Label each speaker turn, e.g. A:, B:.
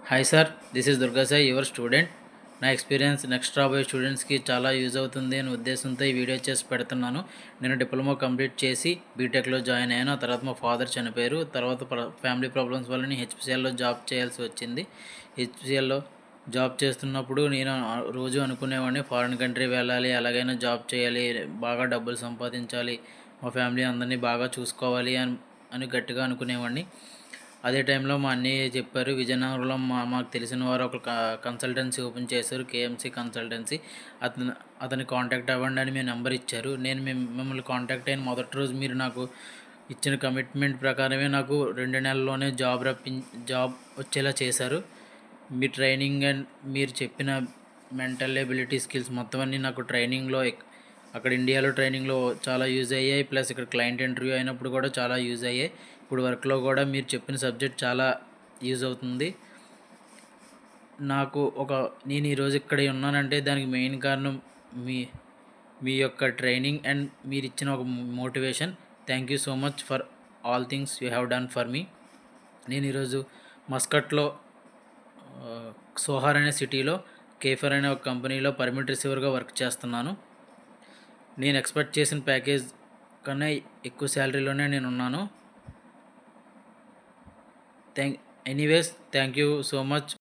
A: Hi sir, this is Durga Sai, your student. నా experience next రాబోయే స్టూడెంట్స్కి చాలా యూజ్ అవుతుంది అనే ఉద్దేశంతో ఈ వీడియో చేసి పెడుతున్నాను. నేను డిప్లొమా కంప్లీట్ చేసి బీటెక్లో జాయిన్ అయ్యాను. ఆ తర్వాత మా ఫాదర్ చనిపోయారు. తర్వాత ఫ్యామిలీ ప్రాబ్లమ్స్ వల్ల నేను హెచ్పిసిఎల్లో జాబ్ చేయాల్సి వచ్చింది. హెచ్పిసిఎల్లో జాబ్ చేస్తున్నప్పుడు నేను రోజు అనుకునేవాడిని ఫారిన్ కంట్రీ వెళ్ళాలి, ఎలాగైనా జాబ్ చేయాలి, బాగా డబ్బులు సంపాదించాలి, మా ఫ్యామిలీ అందరినీ బాగా చూసుకోవాలి అని గట్టిగా అనుకునేవాడిని. అదే టైంలో మా అన్నయ్య చెప్పారు, విజయనగరంలో మాకు తెలిసిన వారు ఒక కన్సల్టెన్సీ ఓపెన్ చేశారు, కేఎంసీ కన్సల్టెన్సీ. అతని కాంటాక్ట్ అవ్వండి అని మీ నెంబర్ ఇచ్చారు. నేను మిమ్మల్ని కాంటాక్ట్ అయిన మొదటి రోజు మీరు నాకు ఇచ్చిన కమిట్మెంట్ ప్రకారమే నాకు 2 నెలల్లోనే జాబ్ వచ్చేలా చేశారు. మీ ట్రైనింగ్ అండ్ మీరు చెప్పిన మెంటల్ ఎబిలిటీ స్కిల్స్ మొత్తం అన్నీ నాకు ట్రైనింగ్లో అక్కడ ఇండియాలో ట్రైనింగ్లో చాలా యూజ్ అయ్యాయి. ప్లస్ ఇక్కడ క్లయింట్ ఇంటర్వ్యూ అయినప్పుడు కూడా చాలా యూజ్ అయ్యాయి. ఇప్పుడు వర్క్లో కూడా మీరు చెప్పిన సబ్జెక్ట్ చాలా యూజ్ అవుతుంది నాకు. నేను ఈరోజు ఇక్కడ ఉన్నానంటే దానికి మెయిన్ కారణం మీ మీ యొక్క ట్రైనింగ్ అండ్ మీరు ఇచ్చిన ఒక motivation. Thank you so much for all things you have done for me. నేను ఈరోజు మస్కట్లో సోహార్ అనే సిటీలో కేఫర్ అనే ఒక కంపెనీలో పర్మిట్ రిసీవర్గా వర్క్ చేస్తున్నాను. నేను ఎక్స్పెక్ట్ చేసిన ప్యాకేజ్ కన్నా ఎక్కువ శాలరీలోనే నేను ఉన్నాను. Thank you so much